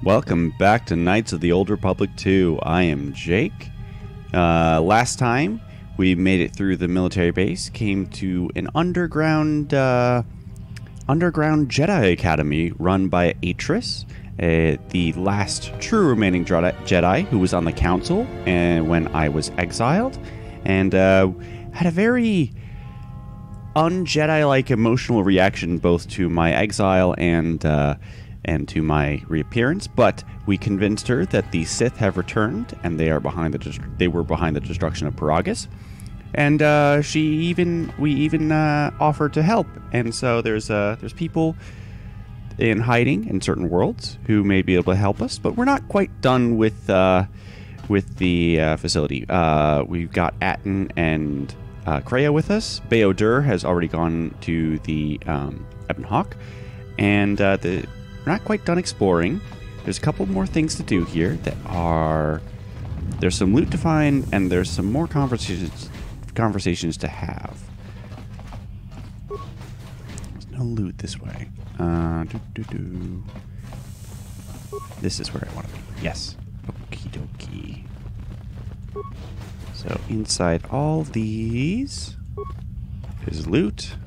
Welcome back to Knights of the Old Republic 2. I am Jake. Last time, we made it through the military base, came to an underground Jedi Academy run by Atris, the last true remaining Jedi who was on the council and when I was exiled, and had a very un-Jedi-like emotional reaction both to my exile and to my reappearance, but we convinced her that the Sith have returned and they were behind the destruction of Paragus, and we even offered to help. And so there's people in hiding in certain worlds who may be able to help us, but we're not quite done with the facility. We've got Atten and Kreia with us. Baodur has already gone to the Ebon Hawk, and we're not quite done exploring. There's a couple more things to do here there's some loot to find, and there's some more conversations to have. There's no loot this way. This is where I want to be. Yes. Okie dokie. So inside all these is loot.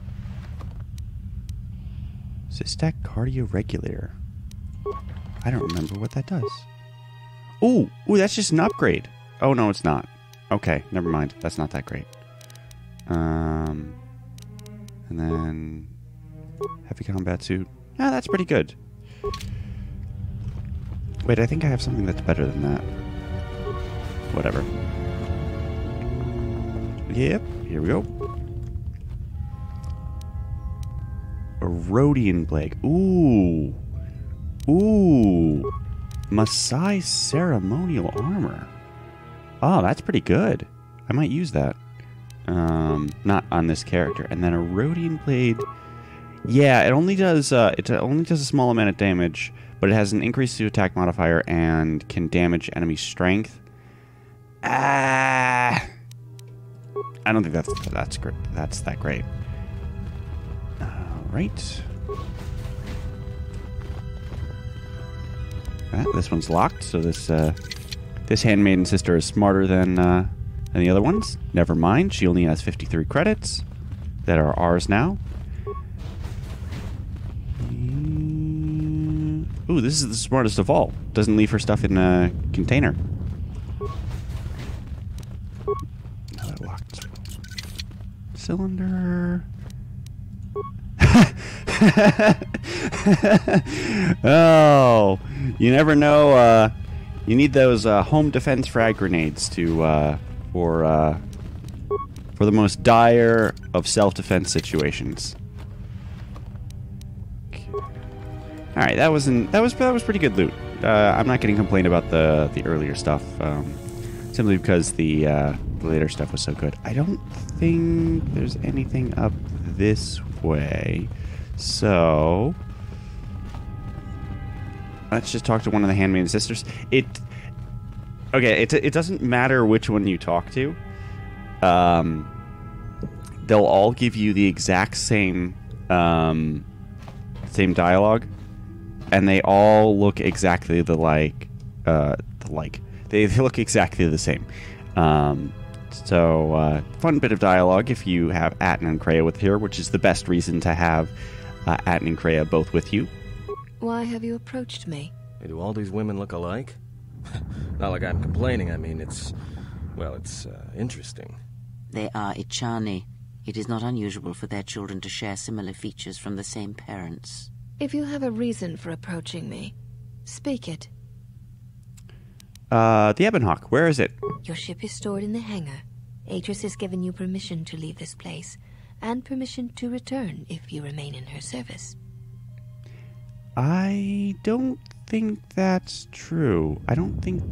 Systec cardio regulator. I don't remember what that does. Ooh, that's just an upgrade. Oh no, it's not. Okay, never mind. That's not that great. And then heavy combat suit. Ah, that's pretty good. Wait, I think I have something that's better than that. Whatever. Yep, here we go. A Rhodian Blade. Ooh. Ooh. Maasai ceremonial armor. Oh, that's pretty good. I might use that. Not on this character. And then a Rhodian Blade. Yeah, it only does a small amount of damage, but it has an increase to attack modifier and can damage enemy strength. I don't think that's great. That's that great. Right. This one's locked, so this Handmaiden sister is smarter than the other ones. Never mind, she only has 53 credits that are ours now. Ooh, this is the smartest of all. Doesn't leave her stuff in a container. Another locked cylinder. Oh, you never know. You need those home defense frag grenades for the most dire of self-defense situations. Okay. All right, that was pretty good loot. I'm not getting complained about the earlier stuff, simply because the later stuff was so good. I don't think there's anything up this way. So let's just talk to one of the Handmaiden sisters. It doesn't matter which one you talk to. They'll all give you the exact same dialogue, and they all look exactly they look exactly the same. So fun bit of dialogue if you have Atten and Kreia with here, which is the best reason to have Atten and Kreia both with you. Why have you approached me? Hey, do all these women look alike? Not like I'm complaining. I mean, it's interesting. They are Ichani. It is not unusual for their children to share similar features from the same parents. If you have a reason for approaching me, speak it. The Ebon Hawk, where is it? Your ship is stored in the hangar. Atris has given you permission to leave this place, and permission to return if you remain in her service. I don't think that's true. I don't think...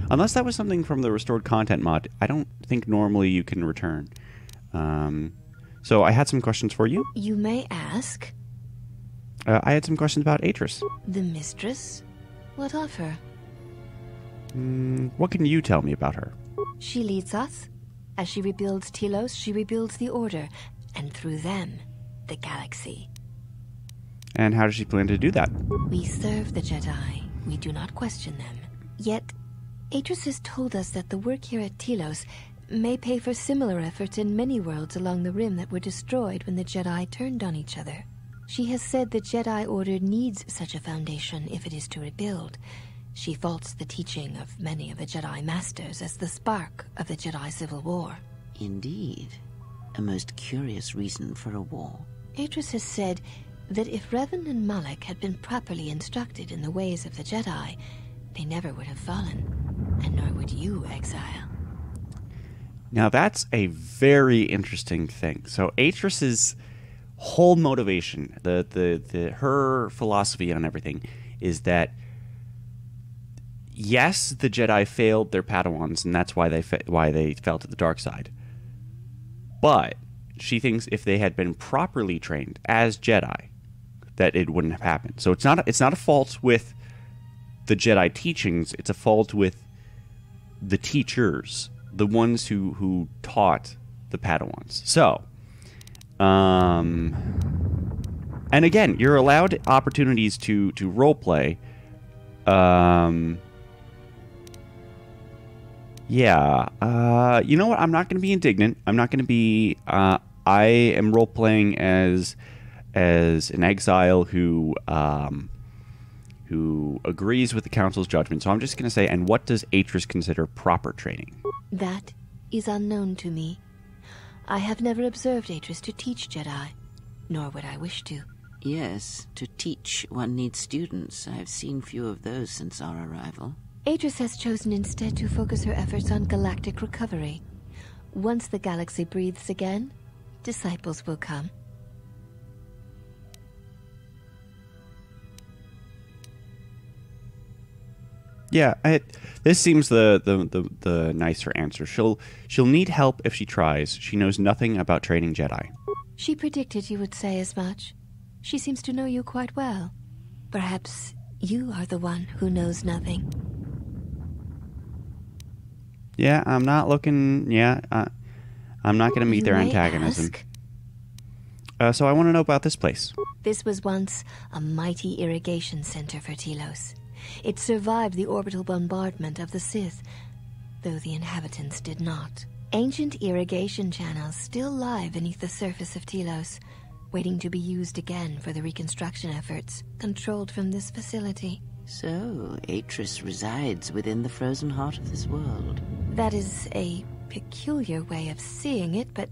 Unless that was something from the restored content mod, I don't think normally you can return. So I had some questions for you. You may ask. I had some questions about Atris. The mistress? What of her? What can you tell me about her? She leads us. As she rebuilds Telos, she rebuilds the Order, and through them, the galaxy. And how does she plan to do that? We serve the Jedi, we do not question them. Yet, Atris has told us that the work here at Telos may pay for similar efforts in many worlds along the rim that were destroyed when the Jedi turned on each other. She has said the Jedi Order needs such a foundation if it is to rebuild. She faults the teaching of many of the Jedi Masters as the spark of the Jedi Civil War. Indeed. A most curious reason for a war. Atris has said that if Revan and Malak had been properly instructed in the ways of the Jedi, they never would have fallen, and nor would you, Exile. Now that's a very interesting thing. So Atris's whole motivation, her philosophy on everything, is that yes, the Jedi failed their Padawans, and that's why they fell to the dark side. But she thinks if they had been properly trained as Jedi, that it wouldn't have happened. So it's not a fault with the Jedi teachings. It's a fault with the teachers, the ones who taught the Padawans. So, and again, you're allowed opportunities to role play. Yeah. You know what? I'm not going to be indignant. I'm not going to be. I am role playing as an exile who agrees with the council's judgment. So I'm just going to say, and what does Atris consider proper training? That is unknown to me. I have never observed Atris to teach Jedi, nor would I wish to. Yes, to teach one needs students. I've seen few of those since our arrival. Atris has chosen instead to focus her efforts on galactic recovery. Once the galaxy breathes again, disciples will come. Yeah, this seems the nicer answer. She'll need help if she tries. She knows nothing about training Jedi. She predicted you would say as much. She seems to know you quite well. Perhaps you are the one who knows nothing. Yeah, I'm not looking. Yeah, I'm not going to meet their antagonism. So I want to know about this place. This was once a mighty irrigation center for Telos. It survived the orbital bombardment of the Sith, though the inhabitants did not. Ancient irrigation channels still lie beneath the surface of Telos, waiting to be used again for the reconstruction efforts controlled from this facility. So, Atris resides within the frozen heart of this world. That is a peculiar way of seeing it, but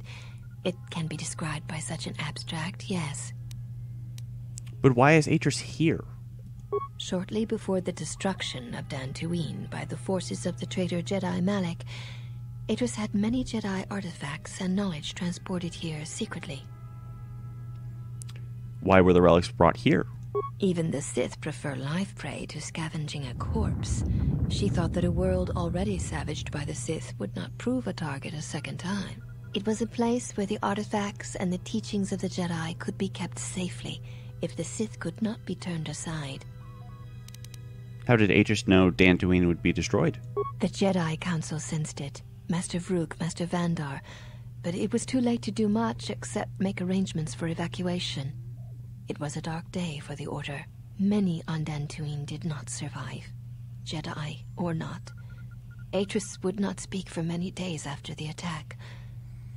it can be described by such an abstract, yes. But why is Atris here? Shortly before the destruction of Dantooine by the forces of the traitor Jedi Malak, Atris had many Jedi artifacts and knowledge transported here secretly. Why were the relics brought here? Even the Sith prefer live prey to scavenging a corpse. She thought that a world already savaged by the Sith would not prove a target a second time. It was a place where the artifacts and the teachings of the Jedi could be kept safely if the Sith could not be turned aside. How did Atris know Dantooine would be destroyed? The Jedi Council sensed it. Master Vrook, Master Vandar. But it was too late to do much except make arrangements for evacuation. It was a dark day for the Order. Many on Dantooine did not survive, Jedi or not. Atris would not speak for many days after the attack,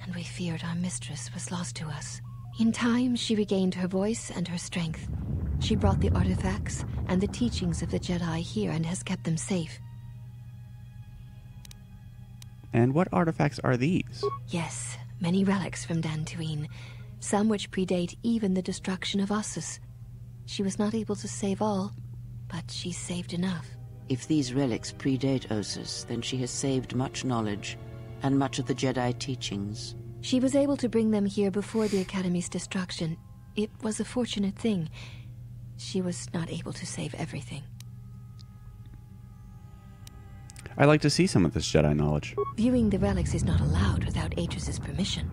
and we feared our mistress was lost to us. In time, she regained her voice and her strength. She brought the artifacts and the teachings of the Jedi here and has kept them safe. And what artifacts are these? Yes, many relics from Dantooine, some which predate even the destruction of Ossus. She was not able to save all, but she saved enough. If these relics predate Ossus, then she has saved much knowledge, and much of the Jedi teachings. She was able to bring them here before the Academy's destruction. It was a fortunate thing. She was not able to save everything. I'd like to see some of this Jedi knowledge. Viewing the relics is not allowed without Atris's permission.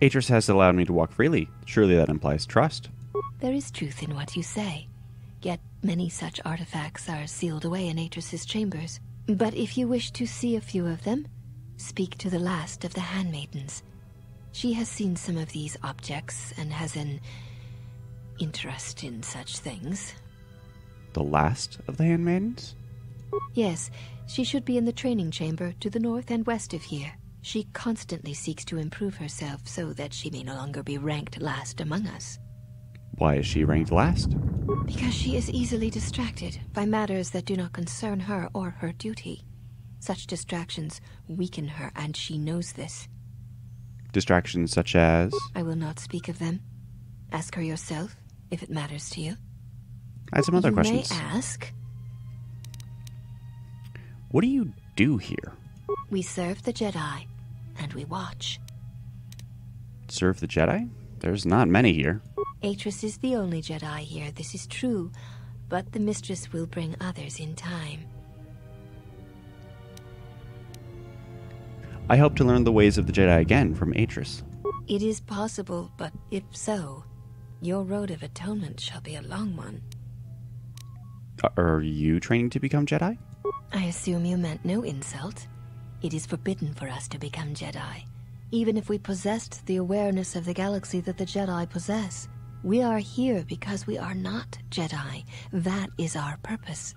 Atris has allowed me to walk freely. Surely that implies trust. There is truth in what you say. Yet many such artifacts are sealed away in Atris's chambers. But if you wish to see a few of them, speak to the last of the Handmaidens. She has seen some of these objects and has an interest in such things. the last of the Handmaidens? Yes, she should be in the training chamber to the north and west of here. She constantly seeks to improve herself so that she may no longer be ranked last among us. Why is she ranked last? Because she is easily distracted by matters that do not concern her or her duty. Such distractions weaken her, and she knows this. Distractions such as? I will not speak of them. Ask her yourself, if it matters to you. I had some other You questions. may ask. What do you do here? We serve the Jedi, and we watch. Serve the Jedi? There's not many here. Atris is the only Jedi here, this is true, but the Mistress will bring others in time. I hope to learn the ways of the Jedi again from Atris. It is possible, but if so, your road of atonement shall be a long one. Are you training to become Jedi? I assume you meant no insult. It is forbidden for us to become Jedi, even if we possessed the awareness of the galaxy that the Jedi possess. We are here because we are not Jedi. That is our purpose.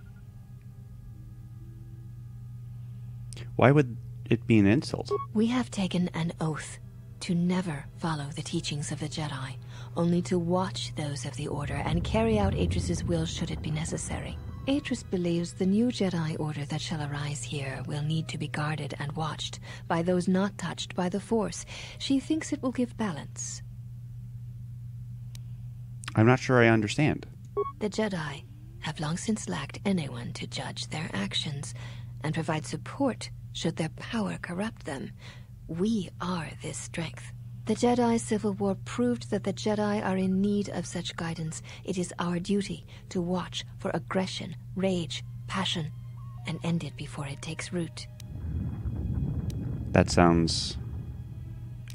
Why would it be an insult? We have taken an oath to never follow the teachings of the Jedi, only to watch those of the Order and carry out Atris's will should it be necessary. Atris believes the new Jedi Order that shall arise here will need to be guarded and watched by those not touched by the Force. She thinks it will give balance. I'm not sure I understand. The Jedi have long since lacked anyone to judge their actions and provide support should their power corrupt them. We are this strength. The Jedi Civil War proved that the Jedi are in need of such guidance. It is our duty to watch for aggression, rage, passion, and end it before it takes root. That sounds...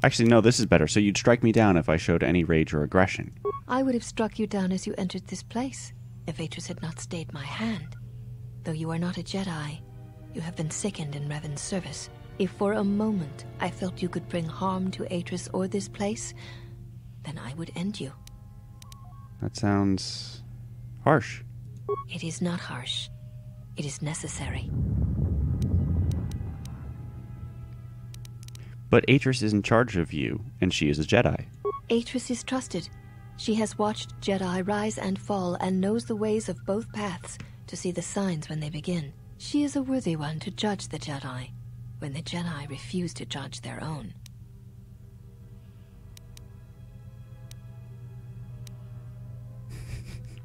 Actually, no, this is better. So you'd strike me down if I showed any rage or aggression. I would have struck you down as you entered this place, if Atris had not stayed my hand. Though you are not a Jedi, you have been sickened in Revan's service. If for a moment I felt you could bring harm to Atris or this place, then I would end you. That sounds... harsh. It is not harsh. It is necessary. But Atris is in charge of you, and she is a Jedi. Atris is trusted. She has watched Jedi rise and fall and knows the ways of both paths to see the signs when they begin. She is a worthy one to judge the Jedi when the Jedi refuse to judge their own.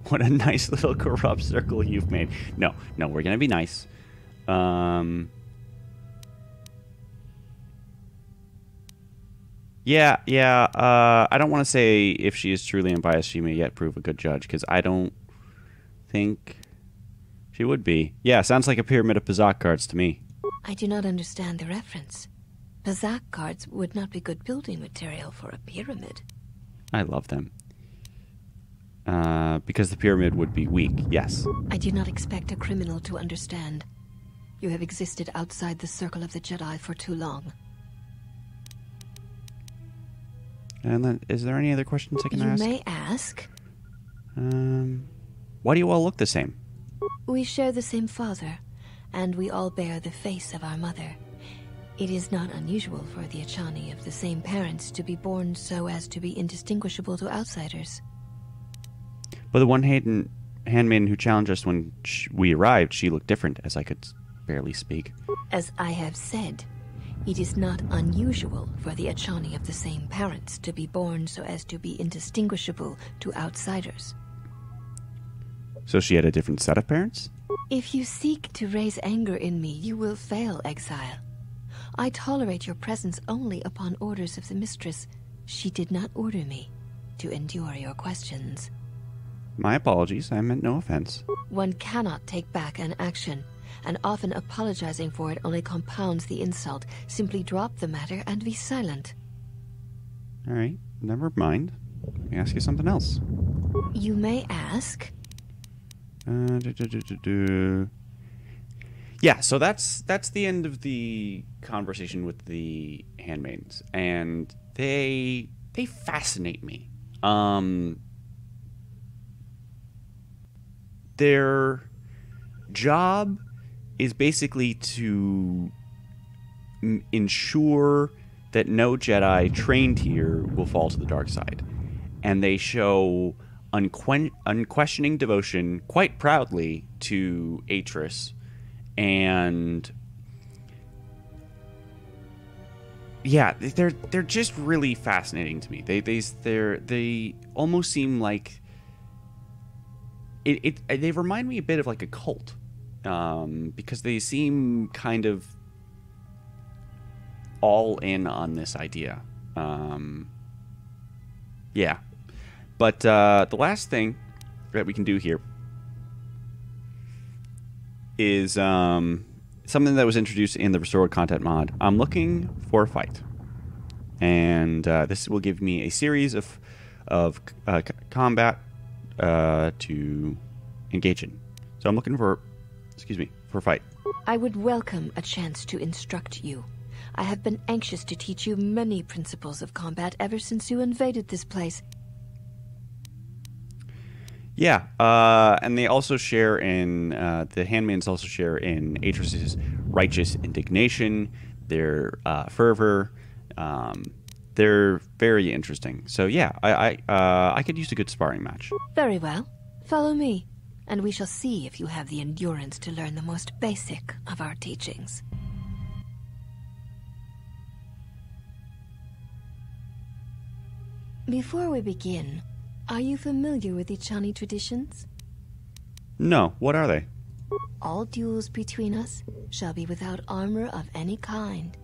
What a nice little corrupt circle you've made. No, we're gonna be nice. Yeah, I don't want to say if she is truly unbiased, she may yet prove a good judge, because I don't think she would be. Yeah, sounds like a pyramid of Pazak cards to me. I do not understand the reference. Pazak cards would not be good building material for a pyramid. I love them. Because the pyramid would be weak, yes. I do not expect a criminal to understand. You have existed outside the circle of the Jedi for too long. And then, is there any other questions I can ask? You may ask. Why do you all look the same? We share the same father, and we all bear the face of our mother. It is not unusual for the Achani of the same parents to be born so as to be indistinguishable to outsiders. But the one handmaiden who challenged us when we arrived, she looked different, as I could barely speak. As I have said, it is not unusual for the Achani of the same parents to be born so as to be indistinguishable to outsiders. So she had a different set of parents? If you seek to raise anger in me, you will fail, Exile. I tolerate your presence only upon orders of the Mistress. She did not order me to endure your questions. My apologies, I meant no offense. One cannot take back an action, and often apologizing for it only compounds the insult. Simply drop the matter and be silent. All right, never mind. Let me ask you something else. You may ask. Yeah, so that's the end of the conversation with the handmaidens, and they fascinate me. their job is basically to ensure that no Jedi trained here will fall to the dark side. And they show unquestioning devotion quite proudly to Atris. And yeah, they're just really fascinating to me. They almost seem like they remind me a bit of like a cult, because they seem kind of all in on this idea. Yeah, but the last thing that we can do here is something that was introduced in the restored content mod. I'm looking for a fight, and this will give me a series of combat to engage in. So I'm looking for, for a fight. I would welcome a chance to instruct you. I have been anxious to teach you many principles of combat ever since you invaded this place. Yeah, and they also share in, the Handmaidens also share in Atris' righteous indignation, their fervor. They're very interesting. So yeah, I could use a good sparring match. Very well. Follow me, and we shall see if you have the endurance to learn the most basic of our teachings. Before we begin, are you familiar with Ichani traditions? No, what are they? All duels between us shall be without armor of any kind.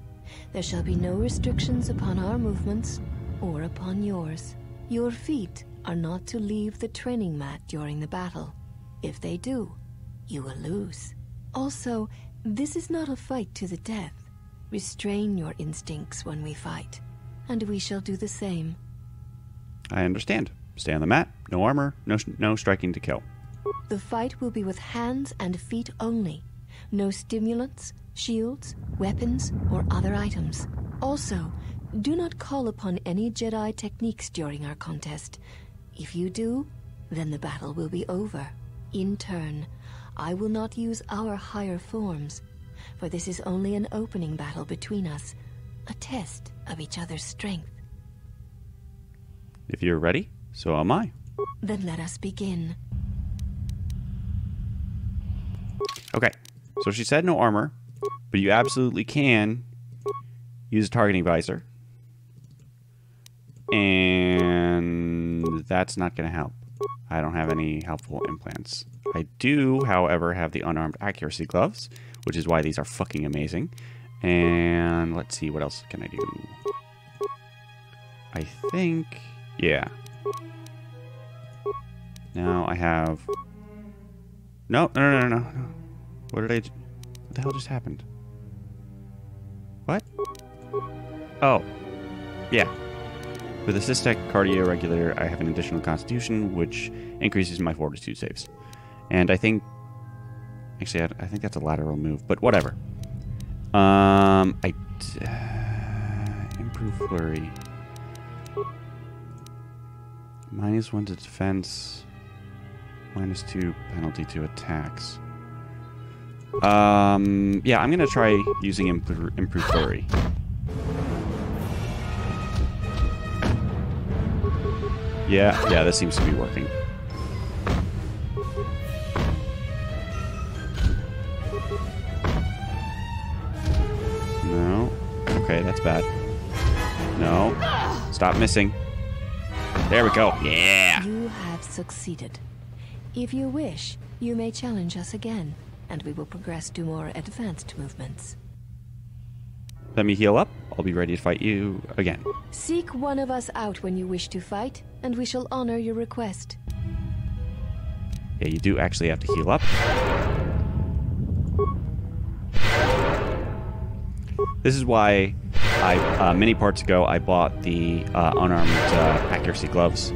There shall be no restrictions upon our movements or upon yours. Your feet are not to leave the training mat during the battle. If they do, you will lose. Also, this is not a fight to the death. Restrain your instincts when we fight, and we shall do the same. I understand. Stay on the mat, no armor, no striking to kill. The fight will be with hands and feet only. No stimulants, shields, weapons, or other items. Also, do not call upon any Jedi techniques during our contest. If you do, then the battle will be over. In turn, I will not use our higher forms, for this is only an opening battle between us, a test of each other's strength. If you're ready, so am I. Then let us begin. Okay, so she said no armor, but you absolutely can use a targeting visor. And that's not going to help. I don't have any helpful implants. I do, however, have the unarmed accuracy gloves, which is why these are fucking amazing. And let's see, what else can I do? I think, yeah. Now I have... No. What the hell just happened? What? Oh. Yeah. With a Systech Cardio Regulator, I have an additional Constitution, which increases my Fortitude saves. And I think... Actually, I think that's a lateral move, but whatever. Improve Flurry. -1 to defense. -2 penalty to attacks. Yeah, I'm gonna try using Improve Flurry. Yeah, this seems to be working. No. Okay, that's bad. No. Stop missing. There we go. Yeah. You have succeeded. If you wish, you may challenge us again, and we will progress to more advanced movements. Let me heal up. I'll be ready to fight you again. Seek one of us out when you wish to fight, and we shall honor your request. Yeah, you do actually have to heal up. This is why many parts ago I bought the unarmed accuracy gloves,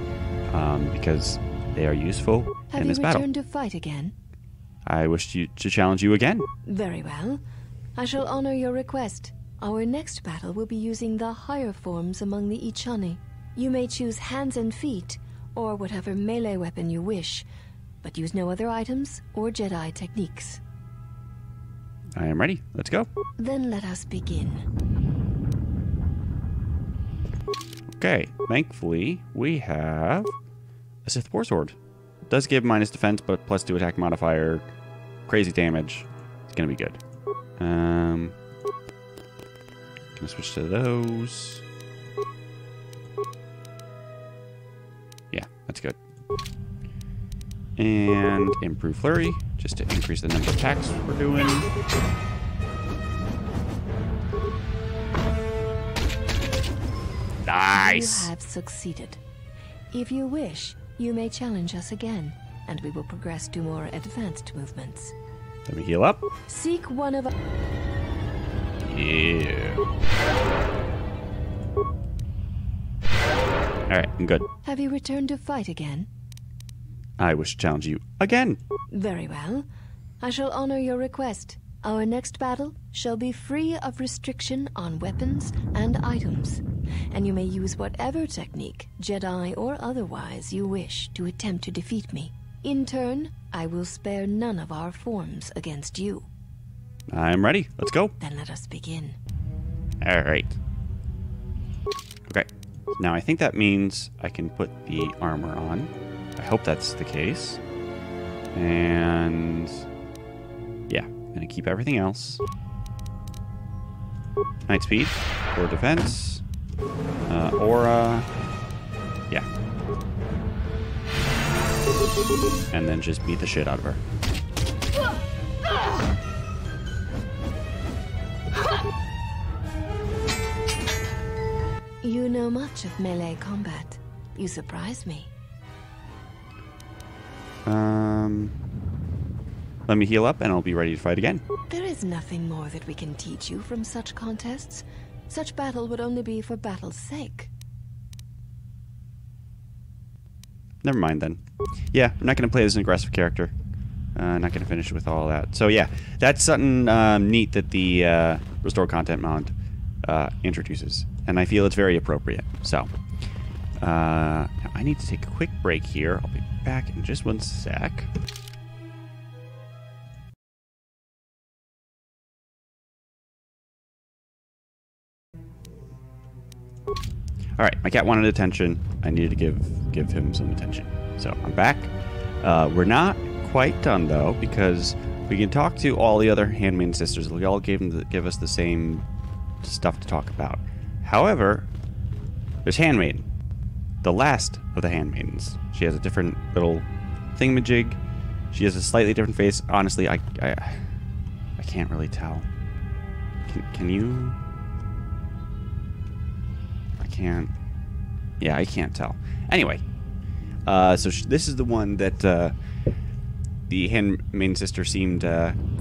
because they are useful in this battle. Have you returned to fight again? I wish to challenge you again. Very well. I shall honor your request. Our next battle will be using the higher forms among the Ichani. You may choose hands and feet, or whatever melee weapon you wish. but use no other items or Jedi techniques. I am ready. Let's go. Then let us begin. Okay, thankfully, we have a Sith War Sword. Does give minus defense, but plus 2 attack modifier. Crazy damage. It's gonna be good. Gonna switch to those. Yeah, that's good. And improve flurry, just to increase the number of attacks we're doing. Nice! You have succeeded. If you wish, you may challenge us again, and we will progress to more advanced movements. Let me heal up. Seek one of... Yeah. Alright, I'm good. Have you returned to fight again? I wish to challenge you again. Very well. I shall honor your request. Our next battle shall be free of restriction on weapons and items, and you may use whatever technique, Jedi or otherwise, you wish to attempt to defeat me. In turn, I will spare none of our forms against you. I'm ready. Let's go. Then let us begin. Alright. Okay. Now I think that means I can put the armor on. I hope that's the case. And... yeah. I'm gonna keep everything else. Night speed. Or defense. Aura. Yeah. And then just beat the shit out of her. You know much of melee combat. You surprise me. Let me heal up and I'll be ready to fight again. There is nothing more that we can teach you from such contests. Such battle would only be for battle's sake. Never mind then. Yeah, I'm not going to play as an aggressive character. Not going to finish with all that. So yeah, that's something neat that the Restore Content mod introduces. And I feel it's very appropriate. So, now I need to take a quick break here. I'll be back in just one sec. Alright, my cat wanted attention. I needed to give him some attention. So, I'm back. We're not quite done, though, because we can talk to all the other Handmaiden sisters. They all give us the same stuff to talk about. However, there's Handmaiden. The last of the Handmaidens. She has a different little thingamajig. She has a slightly different face. Honestly, I can't really tell. Can you... can't. Yeah, I can't tell. Anyway, so this is the one that the Handmaiden sister seemed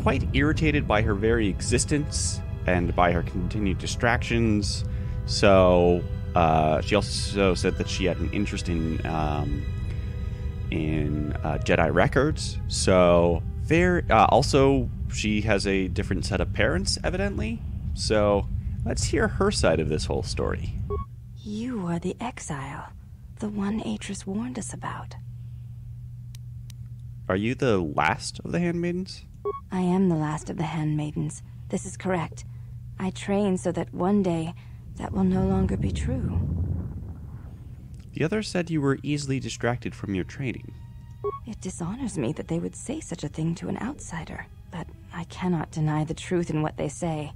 quite irritated by her very existence and by her continued distractions. So she also said that she had an interest in Jedi records. So also she has a different set of parents, evidently. So let's hear her side of this whole story. You are the exile, the one Atris warned us about. Are you the last of the Handmaidens? I am the last of the Handmaidens. This is correct. I train so that one day that will no longer be true. The others said you were easily distracted from your training. It dishonors me that they would say such a thing to an outsider, but I cannot deny the truth in what they say.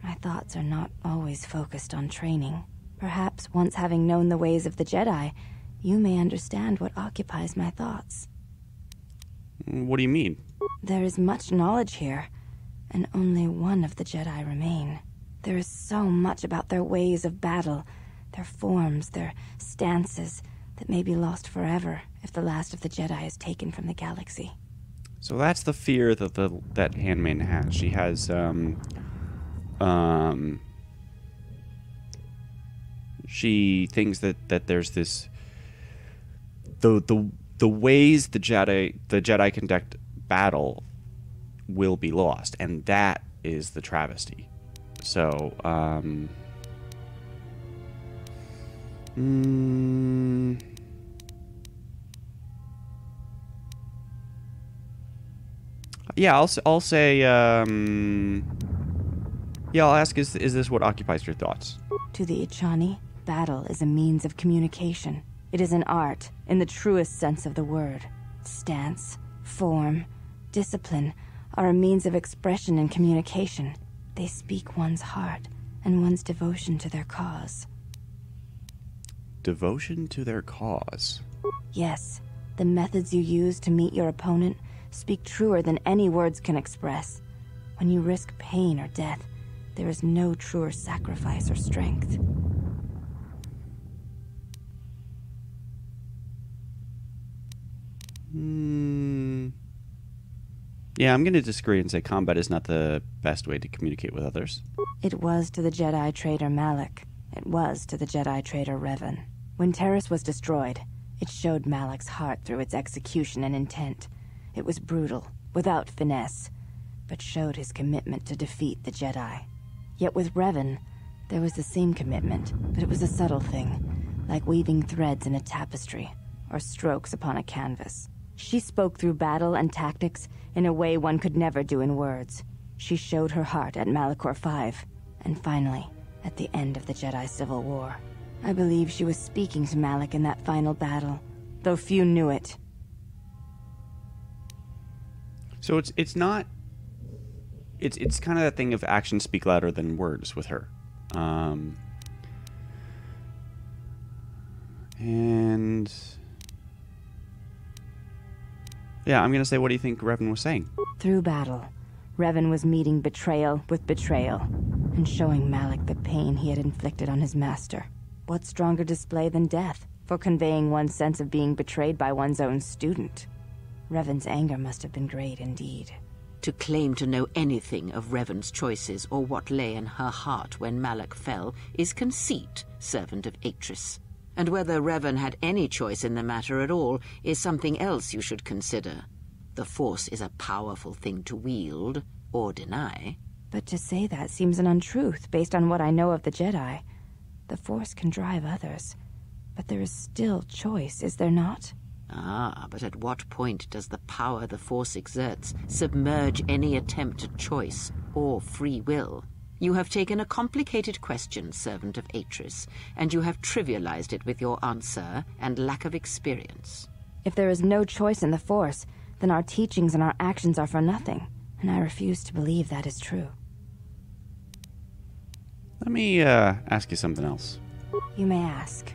My thoughts are not always focused on training. Perhaps once having known the ways of the Jedi, you may understand what occupies my thoughts. What do you mean? There is much knowledge here, and only one of the Jedi remain. There is so much about their ways of battle, their forms, their stances, that may be lost forever if the last of the Jedi is taken from the galaxy. So that's the fear that that Handmaiden has. She has, she thinks that there's this the ways the Jedi conduct battle will be lost, and that is the travesty. So Yeah, I'll say. Yeah, I'll ask. Is this what occupies your thoughts? To the Ichani, battle is a means of communication. It is an art, in the truest sense of the word. Stance, form, discipline are a means of expression and communication. They speak one's heart and one's devotion to their cause. Devotion to their cause. Yes, the methods you use to meet your opponent speak truer than any words can express. When you risk pain or death, there is no truer sacrifice or strength. Yeah, I'm going to disagree and say combat is not the best way to communicate with others. It was to the Jedi traitor Malak. It was to the Jedi traitor Revan. When Terrace was destroyed, it showed Malak's heart through its execution and intent. It was brutal, without finesse, but showed his commitment to defeat the Jedi. Yet with Revan, there was the same commitment, but it was a subtle thing, like weaving threads in a tapestry, or strokes upon a canvas. She spoke through battle and tactics in a way one could never do in words. She showed her heart at Malachor V, and finally, at the end of the Jedi Civil War. I believe she was speaking to Malak in that final battle, though few knew it. So it's not... It's kind of that thing of actions speak louder than words with her. And... yeah, I'm going to say, what do you think Revan was saying? Through battle, Revan was meeting betrayal with betrayal, and showing Malak the pain he had inflicted on his master. What stronger display than death for conveying one's sense of being betrayed by one's own student? Revan's anger must have been great indeed. To claim to know anything of Revan's choices or what lay in her heart when Malak fell is conceit, servant of Atris. And whether Revan had any choice in the matter at all is something else you should consider. The Force is a powerful thing to wield, or deny. But to say that seems an untruth based on what I know of the Jedi. The Force can drive others, but there is still choice, is there not? Ah, but at what point does the power the Force exerts submerge any attempt at choice or free will? You have taken a complicated question, servant of Atris, and you have trivialized it with your answer and lack of experience. If there is no choice in the Force, then our teachings and our actions are for nothing, and I refuse to believe that is true. Let me ask you something else. You may ask.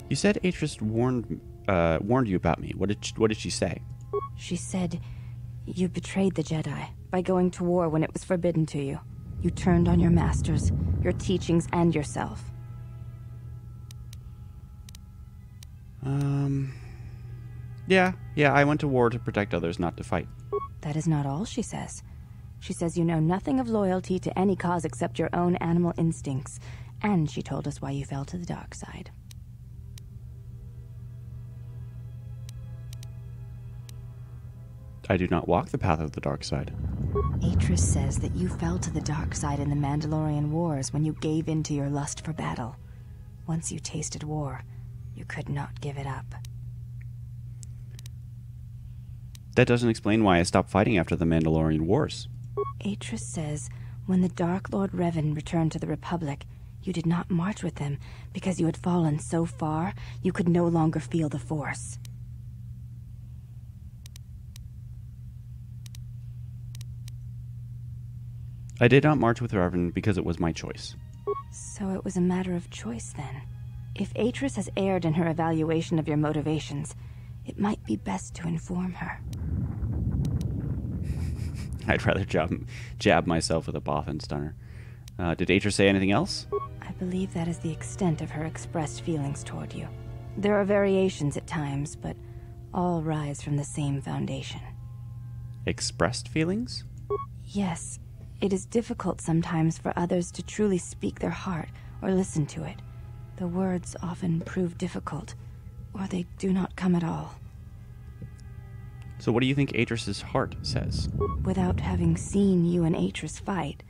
You said Atris warned you about me. What did she say? She said, you betrayed the Jedi by going to war when it was forbidden to you. You turned on your masters, your teachings, and yourself. Yeah, I went to war to protect others, not to fight. That is not all she says. She says you know nothing of loyalty to any cause except your own animal instincts, and she told us why you fell to the dark side. I do not walk the path of the dark side. Atris says that you fell to the dark side in the Mandalorian Wars when you gave in to your lust for battle. Once you tasted war, you could not give it up. That doesn't explain why I stopped fighting after the Mandalorian Wars. Atris says when the Dark Lord Revan returned to the Republic, you did not march with him because you had fallen so far you could no longer feel the Force. I did not march with Revan because it was my choice. So it was a matter of choice then. If Atris has erred in her evaluation of your motivations, it might be best to inform her. I'd rather jab myself with a Bothan stunner. Did Atris say anything else? I believe that is the extent of her expressed feelings toward you. There are variations at times, but all rise from the same foundation. Expressed feelings? Yes. It is difficult sometimes for others to truly speak their heart or listen to it. The words often prove difficult, or they do not come at all. So what do you think Atris's heart says? Without having seen you and Atris fight,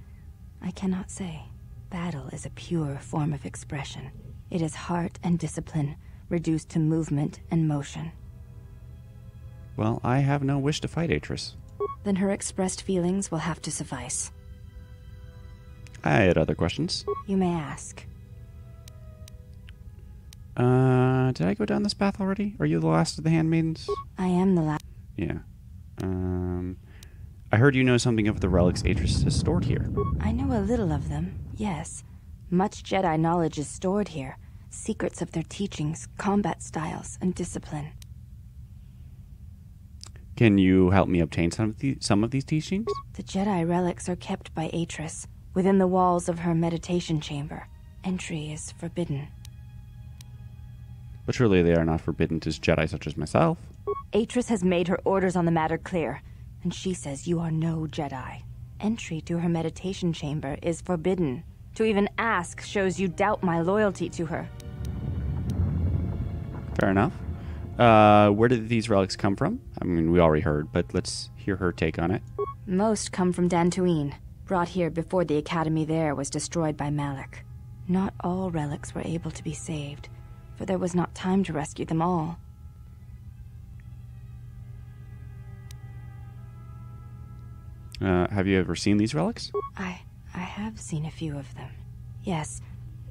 I cannot say. Battle is a pure form of expression. It is heart and discipline, reduced to movement and motion. Well, I have no wish to fight Atris. Then her expressed feelings will have to suffice. I had other questions. You may ask. Did I go down this path already? Are you the last of the Handmaidens? I am the last. Yeah. I heard you know something of the relics Atris has stored here. I know a little of them, yes. Much Jedi knowledge is stored here. Secrets of their teachings, combat styles, and discipline. Can you help me obtain some of these teachings? The Jedi relics are kept by Atris, within the walls of her meditation chamber. Entry is forbidden. But surely they are not forbidden to Jedi such as myself. Atris has made her orders on the matter clear, and she says you are no Jedi. Entry to her meditation chamber is forbidden. To even ask shows you doubt my loyalty to her. Fair enough. Where did these relics come from? I mean, we already heard, but let's hear her take on it. Most come from Dantooine, brought here before the academy there was destroyed by Malak. Not all relics were able to be saved, for there was not time to rescue them all. Have you ever seen these relics? I have seen a few of them. Yes,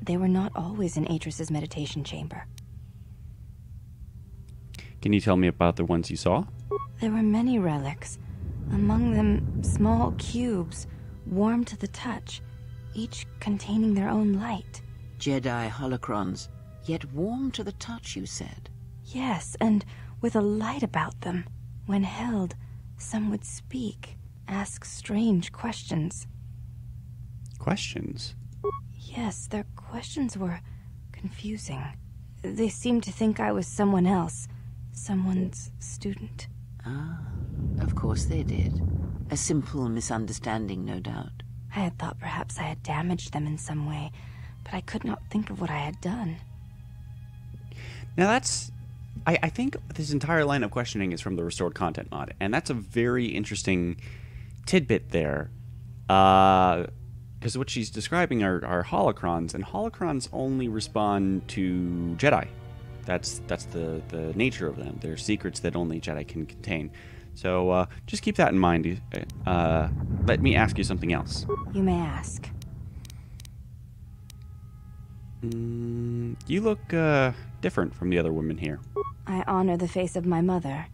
they were not always in Atris's meditation chamber. Can you tell me about the ones you saw? There were many relics. Among them, small cubes, warm to the touch, each containing their own light. Jedi holocrons, yet warm to the touch, you said. Yes, and with a light about them. When held, some would speak, ask strange questions. Questions? Yes, their questions were confusing. They seemed to think I was someone else, someone's student. Ah, of course they did. A simple misunderstanding, no doubt. I had thought perhaps I had damaged them in some way, but I could not think of what I had done. Now that's... I think this entire line of questioning is from the Restored Content mod, and that's a very interesting tidbit there. Because what she's describing are holocrons, and holocrons only respond to Jedi. That's the nature of them. They're secrets that only Jedi can contain. So just keep that in mind. Let me ask you something else. You may ask. You look different from the other women here. I honor the face of my mother.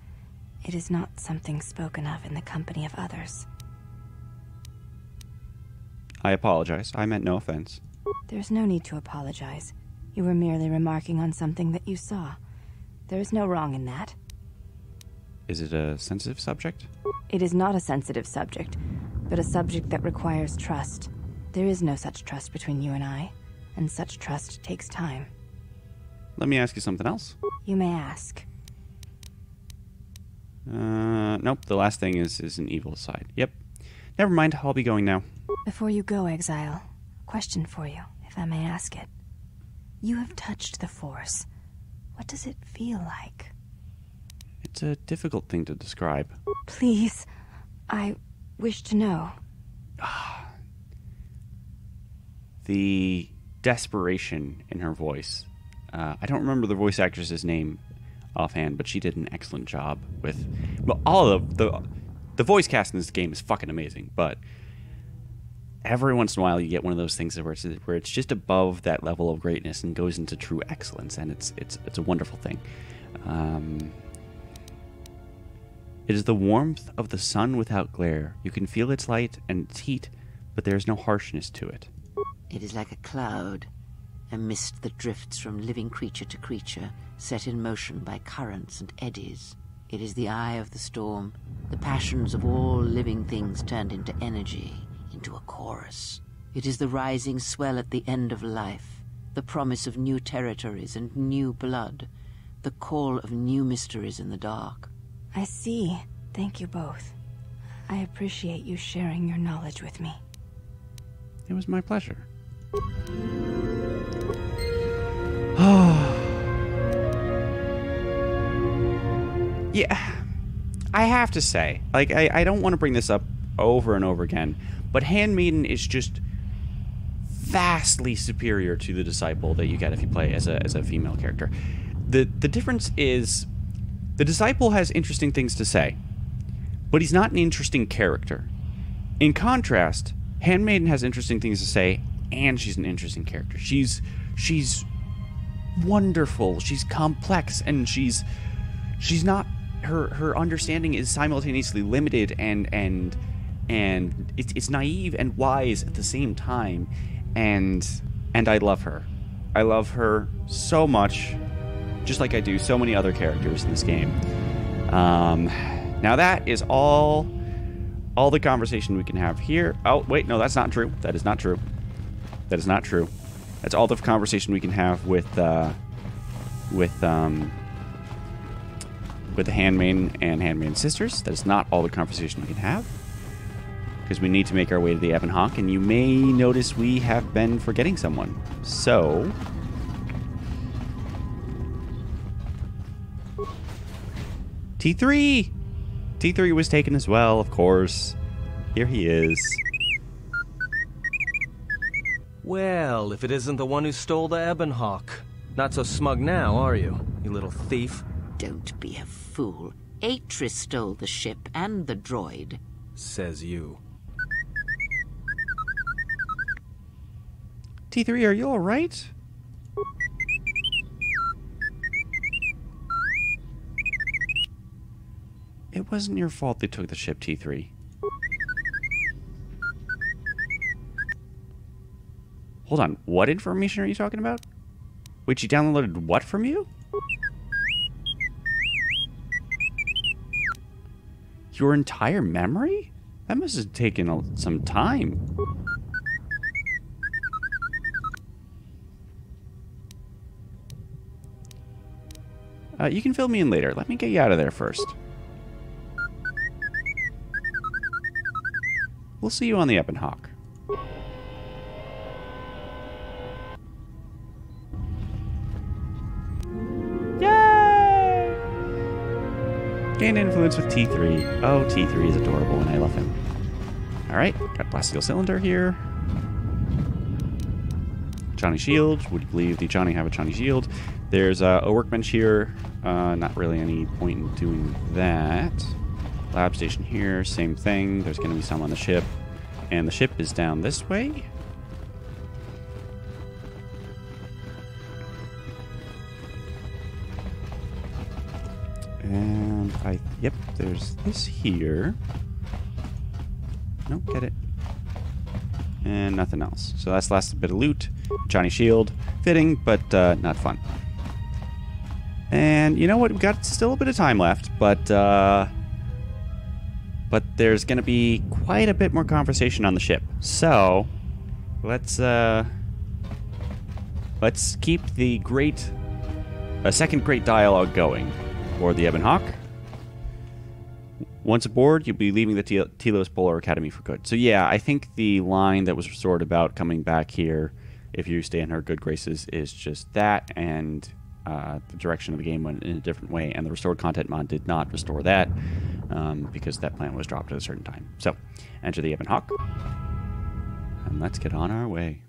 It is not something spoken of in the company of others. I apologize. I meant no offense. There's no need to apologize. You were merely remarking on something that you saw. There is no wrong in that. Is it a sensitive subject? It is not a sensitive subject, but a subject that requires trust. There is no such trust between you and I, and such trust takes time. Let me ask you something else. You may ask. Nope, the last thing is an evil side. Yep. Never mind, I'll be going now. Before you go, Exile, a question for you, if I may ask it. You have touched the Force. What does it feel like? It's a difficult thing to describe. Please, I wish to know. The desperation in her voice. I don't remember the voice actress's name offhand, but she did an excellent job with... Well, all of the voice cast in this game is fucking amazing, but every once in a while you get one of those things where it's just above that level of greatness and goes into true excellence, and it's a wonderful thing. It is the warmth of the sun without glare. You can feel its light and its heat, but there is no harshness to it. It is like a cloud, a mist that drifts from living creature to creature, set in motion by currents and eddies. It is the eye of the storm, the passions of all living things turned into energy, into a chorus. It is the rising swell at the end of life, the promise of new territories and new blood, the call of new mysteries in the dark. I see. Thank you both. I appreciate you sharing your knowledge with me. It was my pleasure. Yeah, I have to say, like, I don't want to bring this up over and over again, but Handmaiden is just vastly superior to the Disciple that you get if you play as a female character. The difference is The disciple has interesting things to say, but he's not an interesting character. In contrast, Handmaiden has interesting things to say, and she's an interesting character. She's wonderful. She's complex, and she's not. Her understanding is simultaneously limited and it's naive and wise at the same time, and I love her. I love her so much, just like I do so many other characters in this game. Now that is all the conversation we can have here. Oh wait, no, that's not true. That is not true. That is not true. That's all the conversation we can have with the Handmaiden and Handmaiden sisters. That is not all the conversation we can have, because we need to make our way to the Ebon Hawk, and you may notice we have been forgetting someone. So T3! T3 was taken as well, of course. Here he is. Well, if it isn't the one who stole the Ebon Hawk. Not so smug now, are you little thief? Don't be a fool. Atris stole the ship and the droid. Says you. T3, are you alright? It wasn't your fault they took the ship, T3. Hold on, what information are you talking about? Wait, she downloaded what from you? Your entire memory? That must have taken some time. You can fill me in later. Let me get you out of there first. We'll see you on the Ebon Hawk. Yay! Gain influence with T3. Oh, T3 is adorable and I love him. Alright, got Blast Steel Cylinder here. Johnny Shield. Would you believe the Johnny have a Johnny Shield? There's a workbench here. Not really any point in doing that. Lab station here, same thing. There's going to be some on the ship. And the ship is down this way. And yep, there's this here. Nope, get it. And nothing else. So that's the last bit of loot. Johnny Shield. Fitting, but not fun. And you know what? We've got still a bit of time left, but there's going to be quite a bit more conversation on the ship. So let's keep the second great dialogue going for the Ebon Hawk. Once aboard, you'll be leaving the Telos Polar Academy for good. So yeah, I think the line that was restored about coming back here, if you stay in her good graces, is just that, and the direction of the game went in a different way, and the restored content mod did not restore that, because that plan was dropped at a certain time. So, enter the Ebon Hawk, and let's get on our way.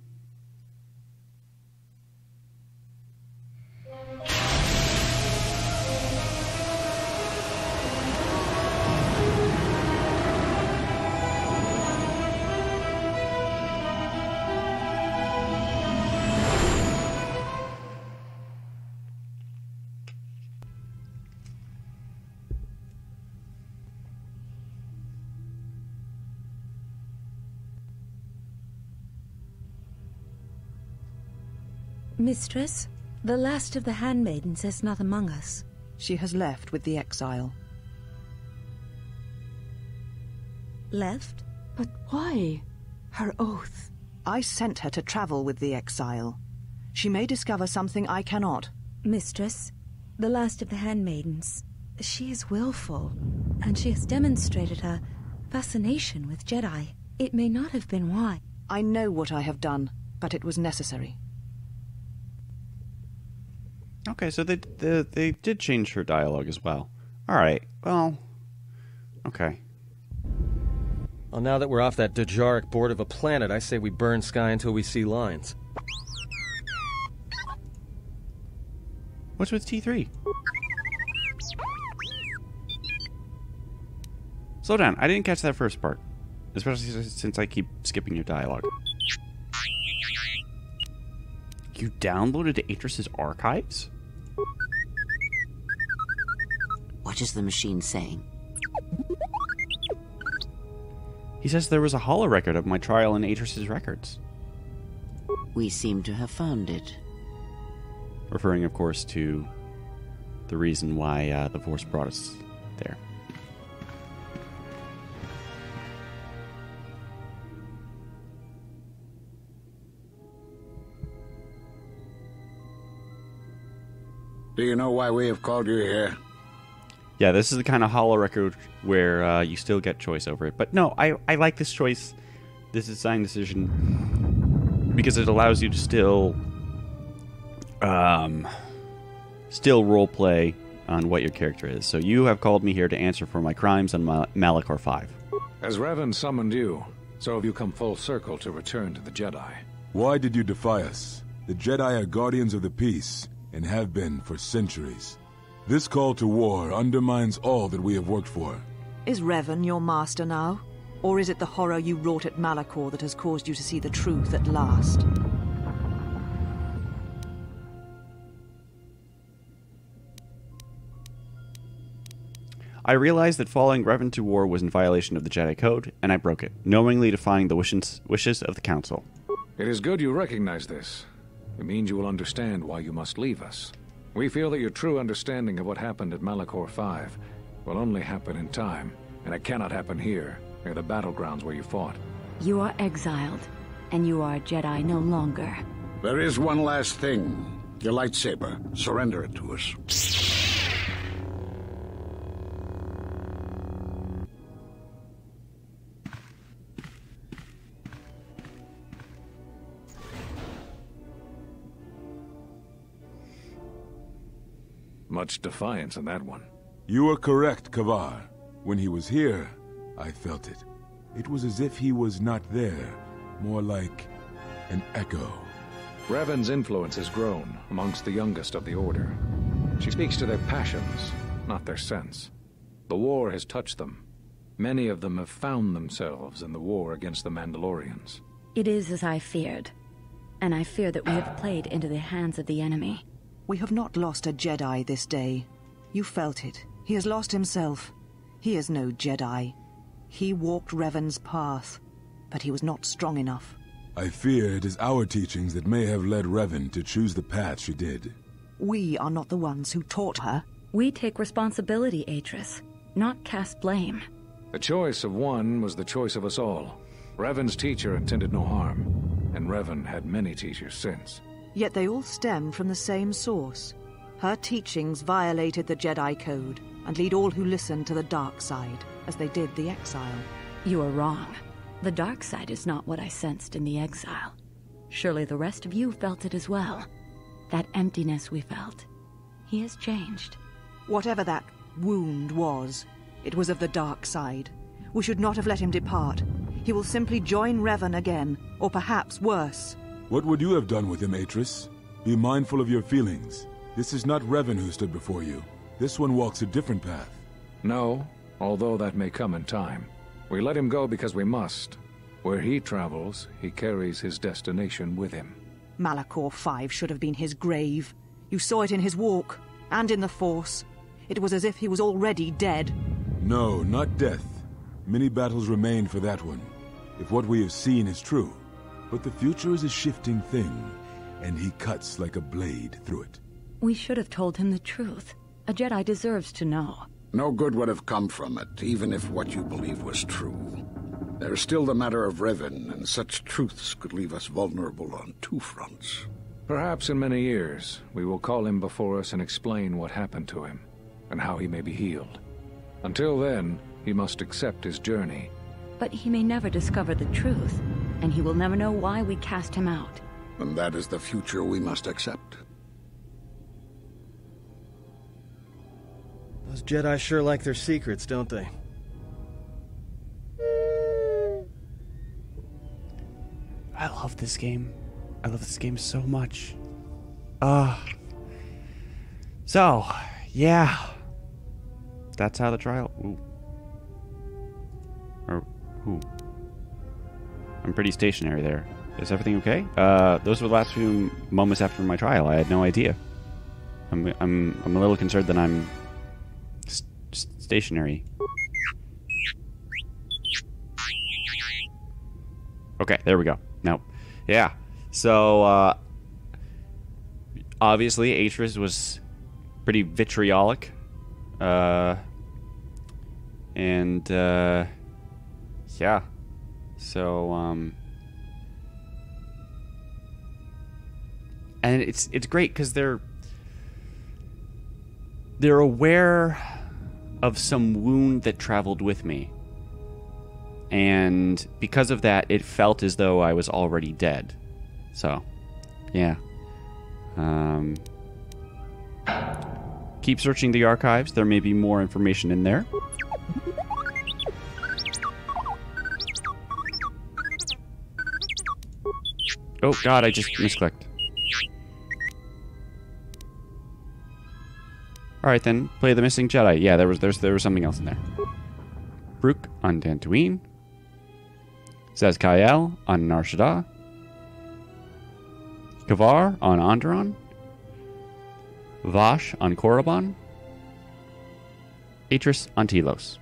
Mistress, the last of the Handmaidens is not among us. She has left with the exile. Left? But why? Her oath. I sent her to travel with the exile. She may discover something I cannot. Mistress, the last of the Handmaidens. She is willful, and she has demonstrated her fascination with Jedi. It may not have been why. I know what I have done, but it was necessary. Okay, so they did change her dialogue as well. All right, well, okay. Well, now that we're off that Dejaric board of a planet, I say we burn sky until we see lines. What's with T3? Slow down. I didn't catch that first part. Especially since I keep skipping your dialogue. You downloaded Atris' archives? What is the machine saying? He says there was a holorecord of my trial in Atris' records. We seem to have found it. Referring, of course, to the reason why the Force brought us there. Do you know why we have called you here? Yeah, this is the kind of holorecord where you still get choice over it. But no, I like this choice, this design decision, because it allows you to still roleplay on what your character is. So you have called me here to answer for my crimes on Malachor 5. As Revan summoned you, so have you come full circle to return to the Jedi. Why did you defy us? The Jedi are guardians of the peace, and have been for centuries. This call to war undermines all that we have worked for. Is Revan your master now? Or is it the horror you wrought at Malachor that has caused you to see the truth at last? I realized that following Revan to war was in violation of the Jedi Code, and I broke it, knowingly defying the wishes of the Council. It is good you recognize this. It means you will understand why you must leave us. We feel that your true understanding of what happened at Malachor 5 will only happen in time, and it cannot happen here, near the battlegrounds where you fought. You are exiled, and you are a Jedi no longer. There is one last thing. Your lightsaber. Surrender it to us. Much defiance in that one. You are correct, Kavar. When he was here, I felt it. It was as if he was not there, more like an echo. Revan's influence has grown amongst the youngest of the Order. She speaks to their passions, not their sense. The war has touched them. Many of them have found themselves in the war against the Mandalorians. It is as I feared, and I fear that we have played into the hands of the enemy. We have not lost a Jedi this day. You felt it. He has lost himself. He is no Jedi. He walked Revan's path, but he was not strong enough. I fear it is our teachings that may have led Revan to choose the path she did. We are not the ones who taught her. We take responsibility, Atris, not cast blame. The choice of one was the choice of us all. Revan's teacher intended no harm, and Revan had many teachers since. Yet they all stem from the same source. Her teachings violated the Jedi Code and lead all who listen to the dark side, as they did the exile. You are wrong. The dark side is not what I sensed in the exile. Surely the rest of you felt it as well. That emptiness we felt. He has changed. Whatever that wound was, it was of the dark side. We should not have let him depart. He will simply join Revan again, or perhaps worse. What would you have done with him, Atris? Be mindful of your feelings. This is not Revan who stood before you. This one walks a different path. No, although that may come in time. We let him go because we must. Where he travels, he carries his destination with him. Malachor 5 should have been his grave. You saw it in his walk, and in the Force. It was as if he was already dead. No, not death. Many battles remain for that one, if what we have seen is true. But the future is a shifting thing, and he cuts like a blade through it. We should have told him the truth. A Jedi deserves to know. No good would have come from it, even if what you believe was true. There's still the matter of Revan, and such truths could leave us vulnerable on two fronts. Perhaps in many years, we will call him before us and explain what happened to him, and how he may be healed. Until then, he must accept his journey. But he may never discover the truth, and he will never know why we cast him out. And that is the future we must accept. Those Jedi sure like their secrets, don't they? I love this game. I love this game so much. So, yeah. That's how the trial... Ooh. Or who? I'm pretty stationary there. Is everything okay? Those were the last few moments after my trial. I had no idea. I'm a little concerned that I'm stationary. Okay, there we go. Nope. Yeah. So, obviously, Atris was pretty vitriolic. Yeah. So, and it's great because they're aware of some wound that traveled with me. And because of that, it felt as though I was already dead. So, yeah. Keep searching the archives. There may be more information in there. Oh god, I just misclicked. Alright then, play the missing Jedi. Yeah, there was something else in there. Brooke on Dantooine. Zazkael on Nar Shaddaa. Kavar on Onderon. Vash on Korriban. Atris on Telos.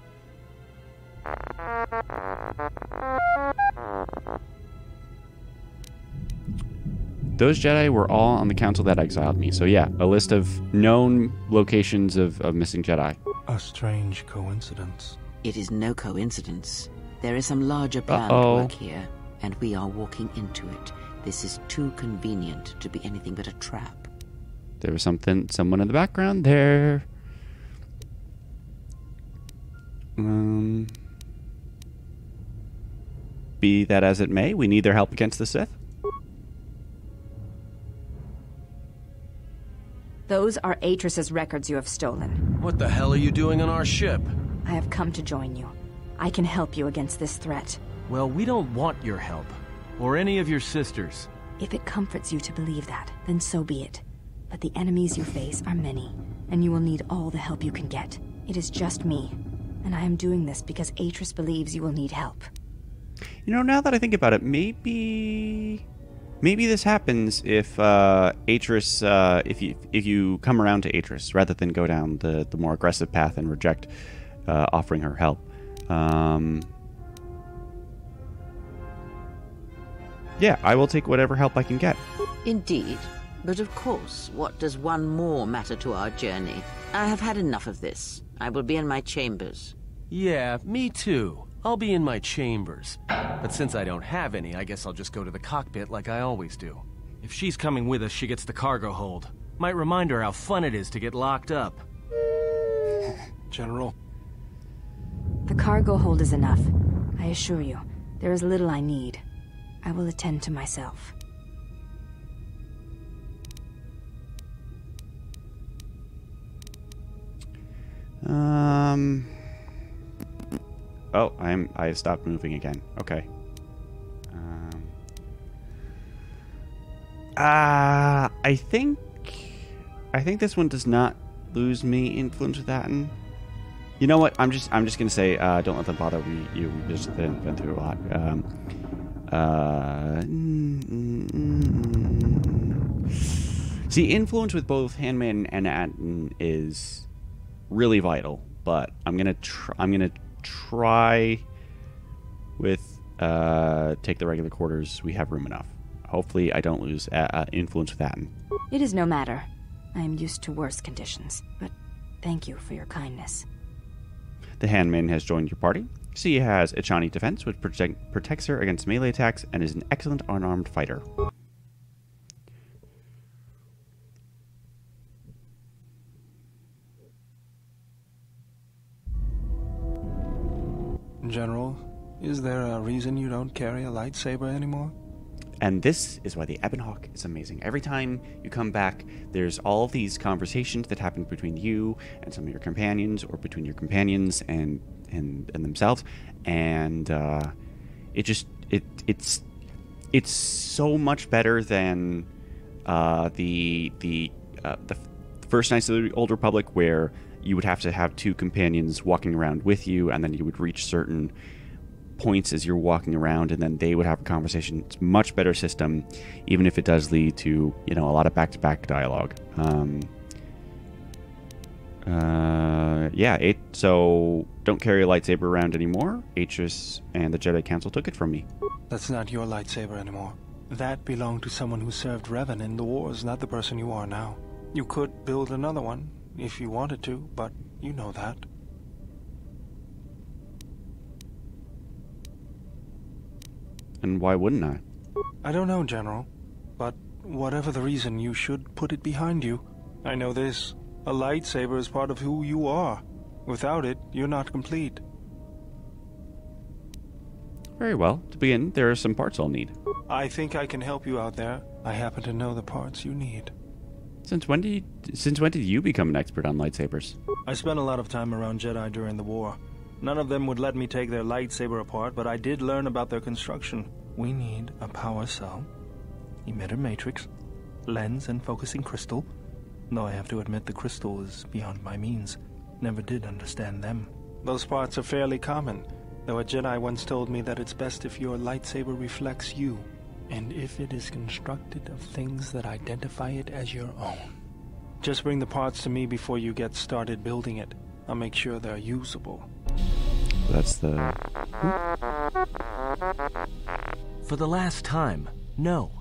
Those Jedi were all on the council that exiled me. So yeah, a list of known locations of missing Jedi. A strange coincidence. It is no coincidence. There is some larger planned work here, and we are walking into it. This is too convenient to be anything but a trap. There was someone in the background there. Be that as it may, we need their help against the Sith. Those are Atris's records you have stolen. What the hell are you doing on our ship? I have come to join you. I can help you against this threat. Well, we don't want your help. Or any of your sisters. If it comforts you to believe that, then so be it. But the enemies you face are many, and you will need all the help you can get. It is just me, and I am doing this because Atris believes you will need help. You know, now that I think about it, maybe this happens if Atris, if you come around to Atris rather than go down the more aggressive path and reject offering her help. Yeah, I will take whatever help I can get. Indeed. But of course, what does one more matter to our journey? I have had enough of this. I will be in my chambers. Yeah, me too. I'll be in my chambers. But since I don't have any, I guess I'll just go to the cockpit like I always do. If she's coming with us, she gets the cargo hold. Might remind her how fun it is to get locked up. General. The cargo hold is enough. I assure you, there is little I need. I will attend to myself. Oh, I stopped moving again. Okay. I think this one does not lose me influence with that. And you know what? I'm just gonna say don't let them bother you. We just been through a lot. See, influence with both Handmaiden and Atton is really vital, but I'm gonna try with take the regular quarters. We have room enough. Hopefully, I don't lose influence with Atton. It is no matter. I am used to worse conditions, but thank you for your kindness. The Handmaiden has joined your party. She has Echani defense, which protects her against melee attacks and is an excellent unarmed fighter. General, is there a reason you don't carry a lightsaber anymore? And this is why the Ebon Hawk is amazing. Every time you come back, there's all of these conversations that happen between you and some of your companions, or between your companions and themselves, and it's so much better than the first Knights of the Old Republic, where you would have to have two companions walking around with you, and then you would reach certain points as you're walking around, and then they would have a conversation. It's a much better system, even if it does lead to, you know, a lot of back-to-back dialogue. So don't carry a lightsaber around anymore. Atris and the Jedi Council took it from me. That's not your lightsaber anymore. That belonged to someone who served Revan in the wars, not the person you are now. You could build another one, if you wanted to, but you know that. And why wouldn't I? I don't know, General. But whatever the reason, you should put it behind you. I know this. A lightsaber is part of who you are. Without it, you're not complete. Very well. To begin, there are some parts I'll need. I think I can help you out there. I happen to know the parts you need. Since when did you become an expert on lightsabers? I spent a lot of time around Jedi during the war. None of them would let me take their lightsaber apart, but I did learn about their construction. We need a power cell, emitter matrix, lens and focusing crystal. Though I have to admit the crystal is beyond my means. Never did understand them. Those parts are fairly common, though a Jedi once told me that it's best if your lightsaber reflects you, and if it is constructed of things that identify it as your own. Just bring the parts to me before you get started building it. I'll make sure they're usable. That's the... For the last time, no.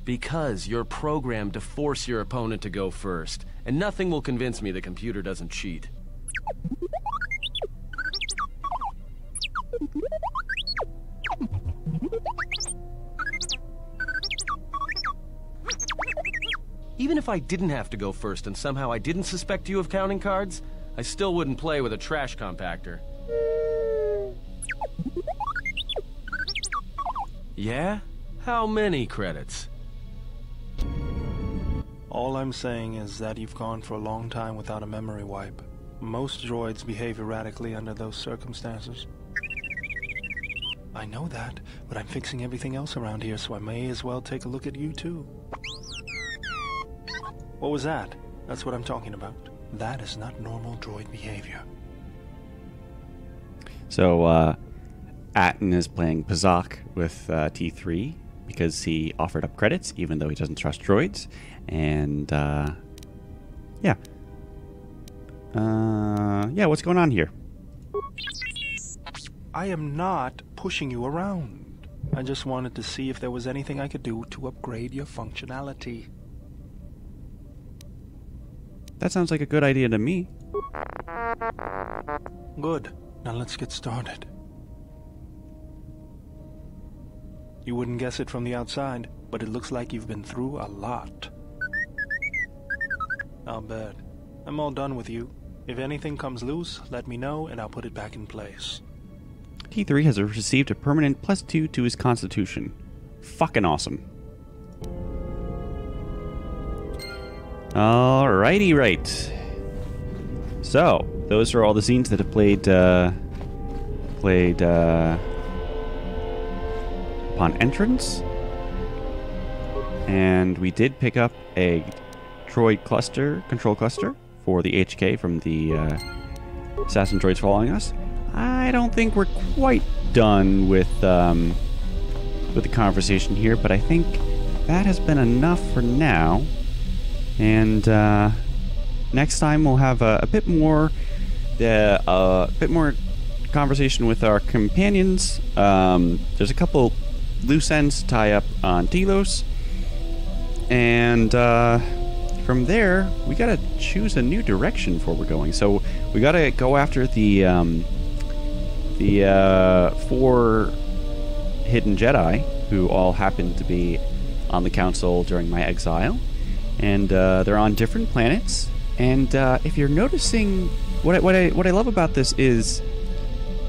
Because you're programmed to force your opponent to go first, and nothing will convince me the computer doesn't cheat. Even if I didn't have to go first and somehow I didn't suspect you of counting cards, I still wouldn't play with a trash compactor. Yeah? How many credits? All I'm saying is that you've gone for a long time without a memory wipe. Most droids behave erratically under those circumstances. I know that, but I'm fixing everything else around here, so I may as well take a look at you too. What was that? That's what I'm talking about. That is not normal droid behavior. So, Atten is playing Pazak with T3 because he offered up credits, even though he doesn't trust droids. And, yeah. What's going on here? I am not pushing you around. I just wanted to see if there was anything I could do to upgrade your functionality. That sounds like a good idea to me. Good. Now let's get started. You wouldn't guess it from the outside, but it looks like you've been through a lot. I'll bet. I'm all done with you. If anything comes loose, let me know and I'll put it back in place. T3 has received a permanent +2 to his constitution. Fucking awesome. Alrighty, right. So, those are all the scenes that have played upon entrance. And we did pick up a droid control cluster for the HK from the assassin droids following us. I don't think we're quite done with the conversation here, but I think that has been enough for now. And next time we'll have a bit more conversation with our companions. There's a couple loose ends to tie up on Telos, and from there we gotta choose a new direction for we're going. So we gotta go after the 4 hidden Jedi who all happen to be on the council during my exile. And they're on different planets. And if you're noticing, what I love about this is,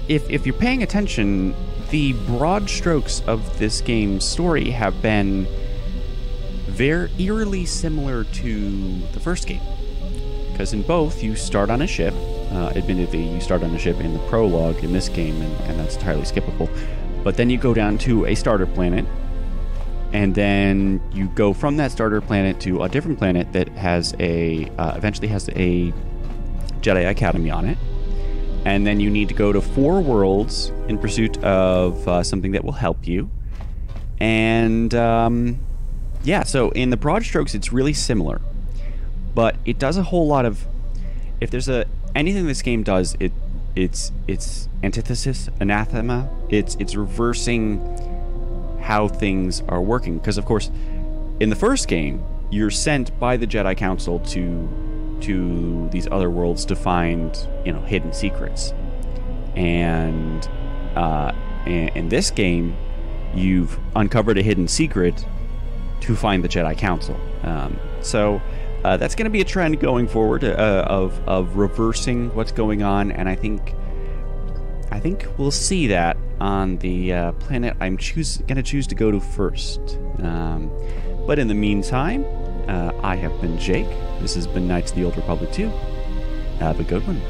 if you're paying attention, the broad strokes of this game's story have been very eerily similar to the first game. Because in both, you start on a ship. Admittedly, you start on a ship in the prologue in this game, and that's entirely skippable. But then you go down to a starter planet. And then you go from that starter planet to a different planet that has eventually has a Jedi Academy on it. and then you need to go to 4 worlds in pursuit of something that will help you. And yeah, so in the broad strokes, it's really similar, but it does a whole lot of. If there's anything this game does, it's antithesis, anathema. It's reversing how things are working. Because of course, in the first game, you're sent by the Jedi Council to these other worlds to find, hidden secrets. And in this game, you've uncovered a hidden secret to find the Jedi Council. So that's going to be a trend going forward of reversing what's going on, and I think we'll see that on the planet I'm going to choose to go to first. But in the meantime, I have been Jake. This has been Knights of the Old Republic 2. Have a good one.